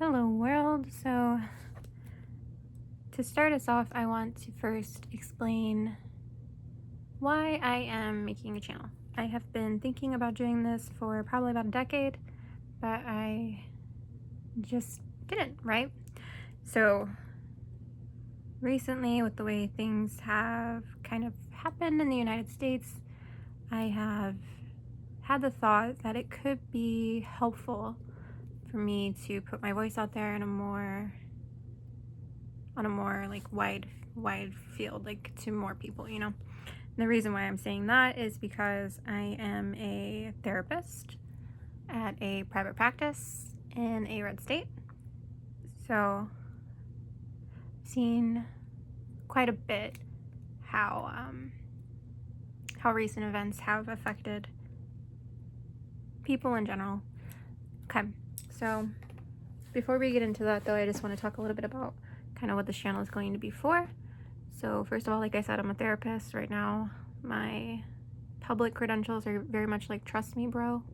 Hello world. So to start us off, I want to first explain why I am making a channel. I have been thinking about doing this for probably about a decade, but I just didn't, right? So recently, with the way things have kind of happened in the United States, I have had the thought that it could be helpful for me to put my voice out there in a more like wide field, like to more people, And the reason why I'm saying that is because I am a therapist at a private practice in a red state. So I've seen quite a bit how recent events have affected people in general. Okay, so before we get into that though, I just want to talk a little bit about kind of what this channel is going to be for. So first of all, like I said, I'm a therapist right now. My public credentials are very much like trust me bro,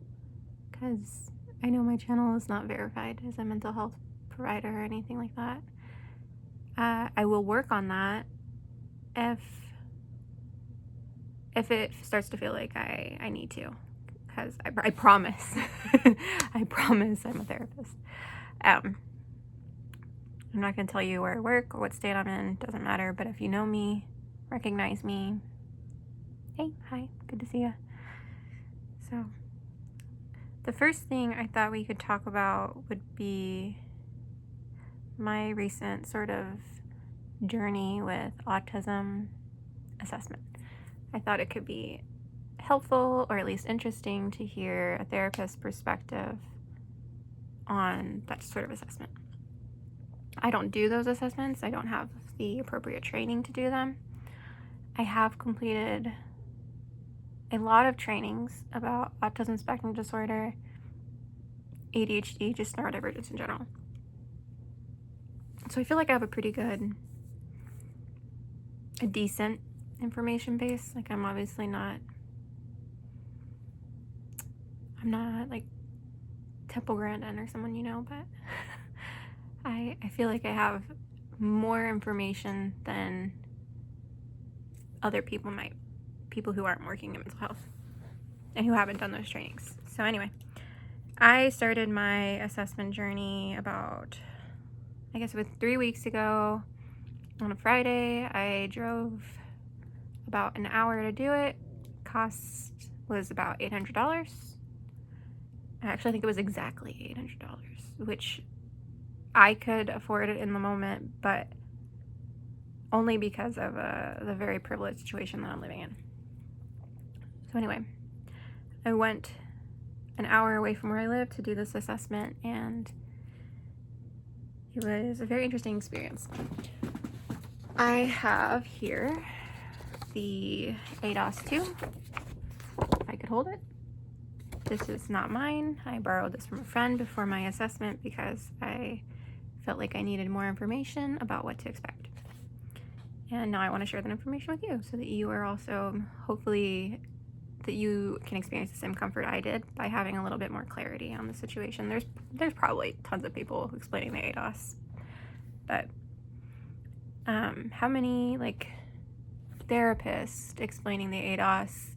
because I know my channel is not verified as a mental health provider or anything like that. I will work on that if it starts to feel like I need to, because I promise I promise I'm a therapist. I'm not going to tell you where I work or what state I'm in, doesn't matter, but if you know me, recognize me, hey, hi, good to see you. So the first thing I thought we could talk about would be my recent sort of journey with autism assessment. I thought it could be helpful, or at least interesting, to hear a therapist's perspective on that sort of assessment. I don't do those assessments. I don't have the appropriate training to do them. I have completed a lot of trainings about autism spectrum disorder, ADHD, just neurodivergence in general. So I feel like I have a decent information base. Like I'm not like Temple Grandin or someone, but I feel like I have more information than other people who aren't working in mental health and who haven't done those trainings. So anyway, I started my assessment journey about, I guess it was 3 weeks ago on a Friday. I drove about an hour to do it. Cost was about $800. I actually think it was exactly $800, which I could afford it in the moment, but only because of the very privileged situation that I'm living in. So anyway, I went an hour away from where I live to do this assessment, and it was a very interesting experience. I have here the ASD 2, if I could hold it. This is not mine. I borrowed this from a friend before my assessment because I felt like I needed more information about what to expect. And now I want to share that information with you so that you are also, hopefully, that you can experience the same comfort I did by having a little bit more clarity on the situation. There's probably tons of people explaining the ADOS, but how many therapists explaining the ADOS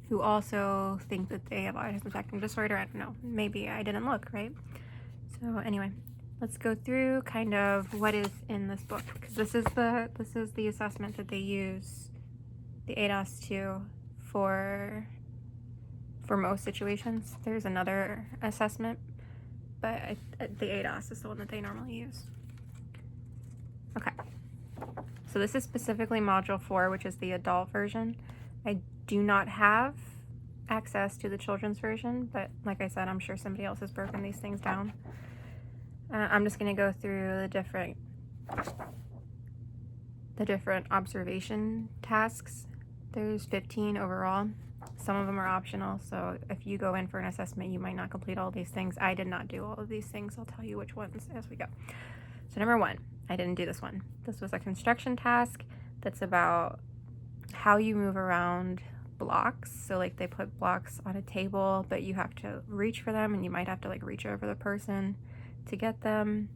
who also think that they have autism spectrum disorder? I don't know. Maybe I didn't look, right? So anyway, let's go through kind of what is in this book, because this is the assessment that they use, the ASD 2, for most situations. There's another assessment, but the ASD is the one that they normally use. Okay, so this is specifically module 4, which is the adult version. I do not have access to the children's version, but like I said, I'm sure somebody else has broken these things down. I'm just going to go through the different observation tasks. There's 15 overall. Some of them are optional, so if you go in for an assessment, you might not complete all these things. I did not do all of these things. I'll tell you which ones as we go. So number 1, I didn't do this one. This was a construction task that's about how you move around blocks. So like they put blocks on a table, but you have to reach for them, and you might have to reach over the person to get them.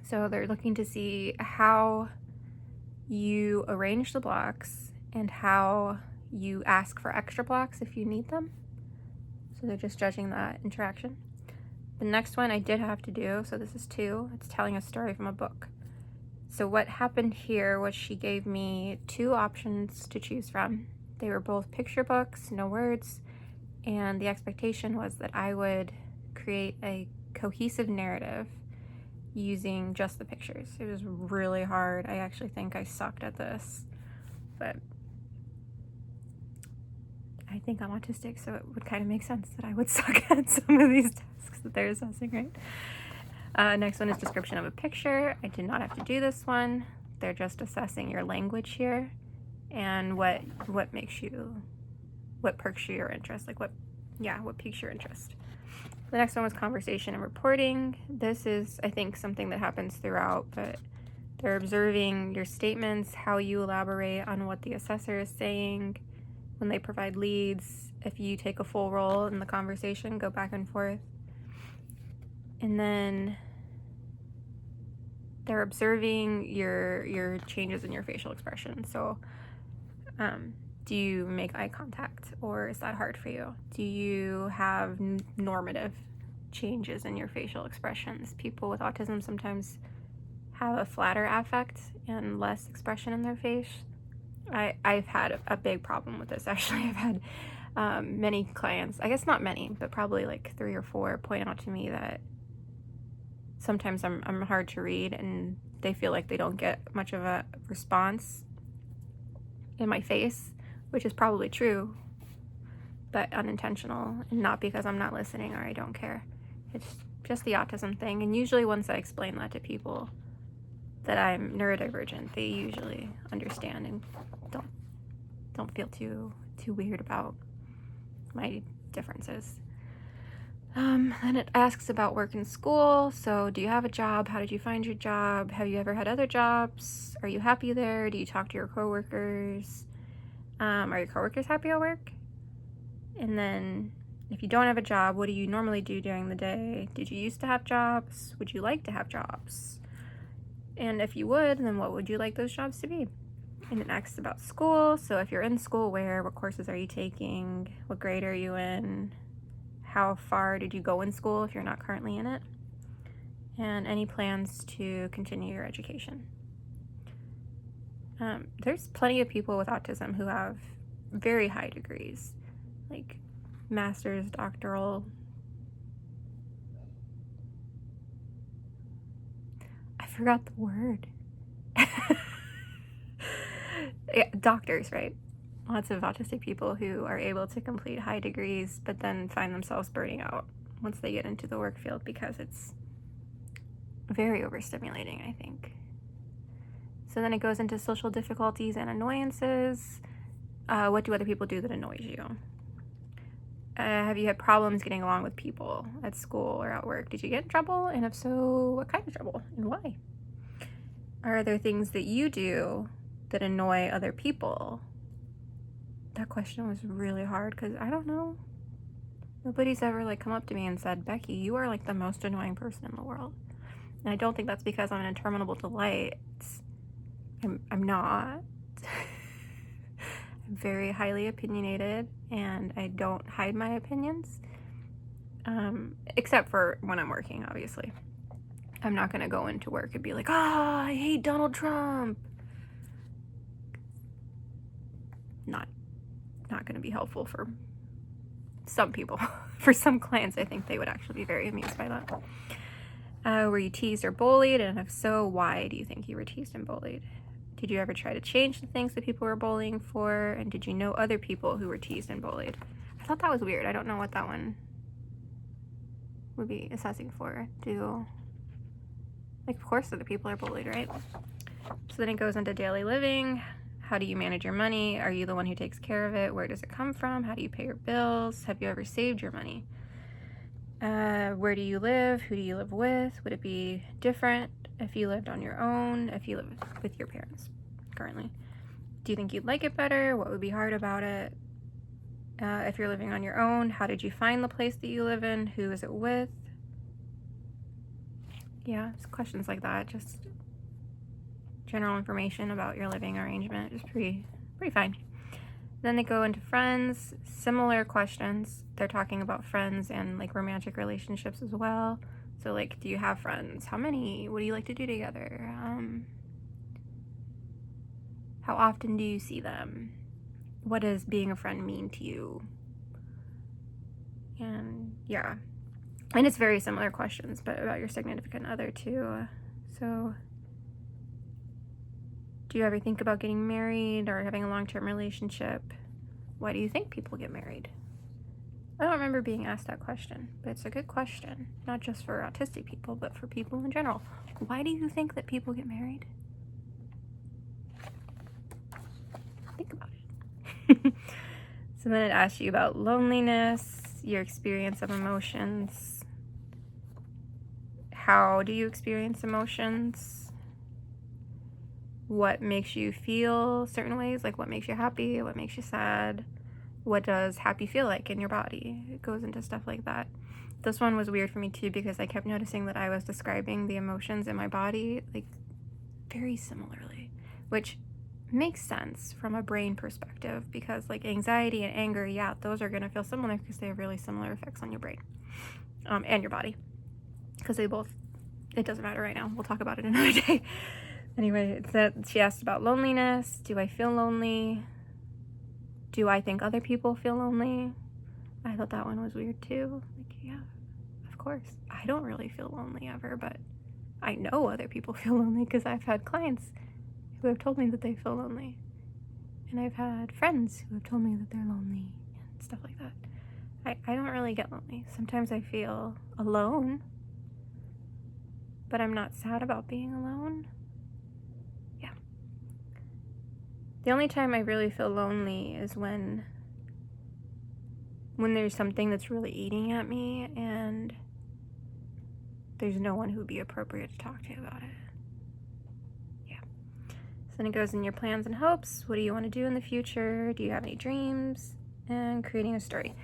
So they're looking to see how you arrange the blocks and how you ask for extra blocks if you need them. So they're just judging that interaction. The next one I did have to do, so this is 2. It's telling a story from a book. So what happened here was she gave me 2 options to choose from. They were both picture books, no words, and the expectation was that I would create a cohesive narrative using just the pictures. It was really hard. I actually think I sucked at this, but I think I'm autistic, so it would kind of make sense that I would suck at some of these tasks that they're assessing, right? Next one is description of a picture. I did not have to do this one. They're just assessing your language here and what perks your interest, like what piques your interest. The next one was conversation and reporting. This is, I think, something that happens throughout, but they're observing your statements, how you elaborate on what the assessor is saying, when they provide leads, if you take a full role in the conversation, go back and forth. And then they're observing your changes in your facial expression. So do you make eye contact, or is that hard for you? Do you have normative changes in your facial expressions? People with autism sometimes have a flatter affect and less expression in their face. I've had a big problem with this, actually. I've had many clients, I guess not many, but probably like 3 or 4, point out to me that sometimes I'm hard to read and they feel like they don't get much of a response in my face, which is probably true, but unintentional, and not because I'm not listening or I don't care. It's just the autism thing. And usually once I explain that to people that I'm neurodivergent, they usually understand and don't feel too weird about my differences. Then it asks about work and school. So do you have a job? How did you find your job? Have you ever had other jobs? Are you happy there? Do you talk to your coworkers? Are your coworkers happy at work? And then if you don't have a job, what do you normally do during the day? Did you used to have jobs? Would you like to have jobs? And if you would, then what would you like those jobs to be? And it asks about school. So if you're in school, where? What courses are you taking? What grade are you in? How far did you go in school if you're not currently in it? And any plans to continue your education. There's plenty of people with autism who have very high degrees, like master's, doctoral. I forgot the word. Yeah, doctors, right? Lots of autistic people who are able to complete high degrees, but then find themselves burning out once they get into the work field because it's very overstimulating, I think. So then it goes into social difficulties and annoyances. What do other people do that annoys you? Have you had problems getting along with people at school or at work? Did you get in trouble? And if so, what kind of trouble and why? Are there things that you do that annoy other people? That question was really hard because I don't know. Nobody's ever come up to me and said, Becky, you are the most annoying person in the world. And I don't think that's because I'm an interminable delight. I'm not. I'm very highly opinionated and I don't hide my opinions. Except for when I'm working, obviously. I'm not going to go into work and be like, I hate Donald Trump. Not going to be helpful for some people. For some clients, I think they would actually be very amused by that. Were you teased or bullied? And if so, why do you think you were teased and bullied? Did you ever try to change the things that people were bullying for? And did you know other people who were teased and bullied? I thought that was weird. I don't know what that one would be assessing for. Of course other people are bullied, right? So then it goes into daily living. How do you manage your money? Are you the one who takes care of it? Where does it come from? How do you pay your bills? Have you ever saved your money? Where do you live? Who do you live with? Would it be different if you lived on your own? If you live with your parents currently? Do you think you'd like it better? What would be hard about it? If you're living on your own, how did you find the place that you live in? Who is it with? yeah, just questions like that, just general information about your living arrangement is pretty fine. Then they go into friends, similar questions. They're talking about friends and like romantic relationships as well. So like, do you have friends? How many? What do you like to do together? How often do you see them? What does being a friend mean to you? And yeah, and it's very similar questions, but about your significant other too. So do you ever think about getting married or having a long-term relationship? Why do you think people get married? I don't remember being asked that question, but it's a good question, not just for autistic people, but for people in general. Why do you think that people get married? Think about it. So then it asks you about loneliness, your experience of emotions. How do you experience emotions? What makes you feel certain ways, like what makes you happy, what makes you sad? What does happy feel like in your body? It goes into stuff like that. This one was weird for me too because I kept noticing that I was describing the emotions in my body like very similarly, which makes sense from a brain perspective because like anxiety and anger, yeah, those are going to feel similar because they have really similar effects on your brain and your body because they both, it doesn't matter right now. We'll talk about it another day. Anyway, she asked about loneliness. Do I feel lonely? Do I think other people feel lonely? I thought that one was weird too. Like, yeah, of course. I don't really feel lonely ever, but I know other people feel lonely because I've had clients who have told me that they feel lonely. And I've had friends who have told me that they're lonely and stuff like that. I don't really get lonely. Sometimes I feel alone, but I'm not sad about being alone. Yeah. The only time I really feel lonely is when there's something that's really eating at me and there's no one who would be appropriate to talk to about it. Yeah. So then it goes in your plans and hopes. What do you want to do in the future? Do you have any dreams? And creating a story.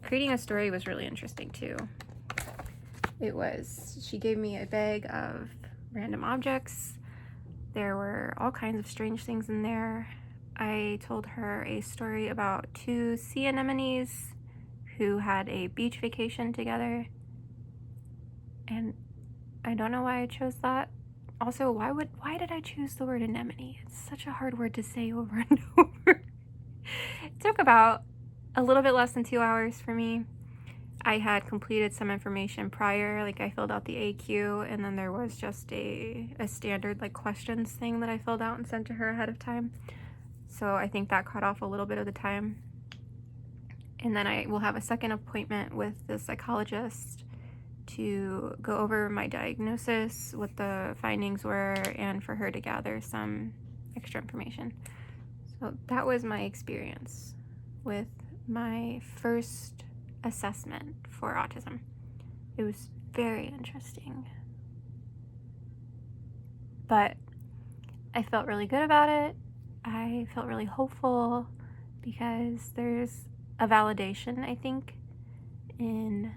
Creating a story was really interesting too. She gave me a bag of random objects. There were all kinds of strange things in there. I told her a story about 2 sea anemones who had a beach vacation together. And I don't know why I chose that. Also, why did I choose the word anemone? It's such a hard word to say over and over. It took about a little bit less than 2 hours for me. I had completed some information prior, like I filled out the AQ, and then there was just a standard like questions thing that I filled out and sent to her ahead of time. So I think that cut off a little bit of the time. And then I will have a second appointment with the psychologist to go over my diagnosis, what the findings were, and for her to gather some extra information. So that was my experience with my first assessment for autism. It was very interesting. But I felt really good about it. I felt really hopeful because there's a validation, I think, in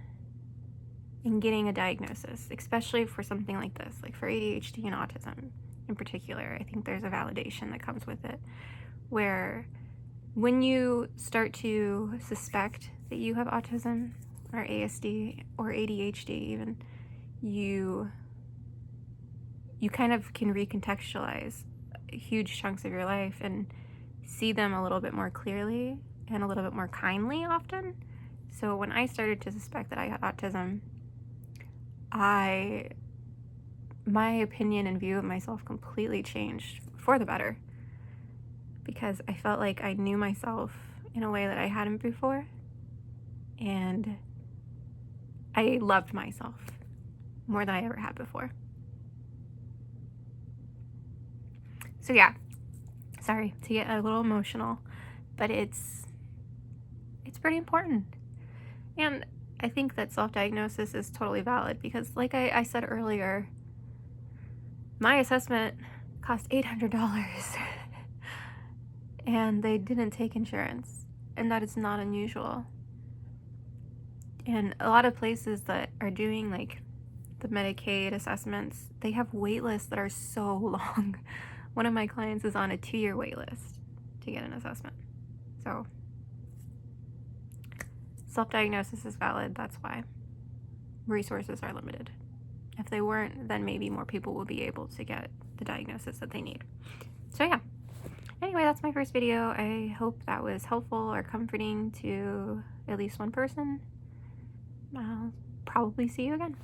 getting a diagnosis, especially for something like this, like for ADHD and autism in particular. I think there's a validation that comes with it, where when you start to suspect that you have autism or ASD or ADHD even, you kind of can recontextualize huge chunks of your life and see them a little bit more clearly and a little bit more kindly often. So when I started to suspect that I had autism, my opinion and view of myself completely changed for the better, because I felt like I knew myself in a way that I hadn't before, and I loved myself more than I ever had before. So yeah, sorry to get a little emotional, but it's pretty important. And I think that self-diagnosis is totally valid because, like I said earlier, my assessment cost $800 and they didn't take insurance, and that is not unusual. And a lot of places that are doing like the Medicaid assessments, they have wait lists that are so long. One of my clients is on a 2-year wait list to get an assessment. So self-diagnosis is valid, that's why. Resources are limited. If they weren't, then maybe more people will be able to get the diagnosis that they need. So yeah. Anyway, that's my first video. I hope that was helpful or comforting to at least one person. I'll probably see you again.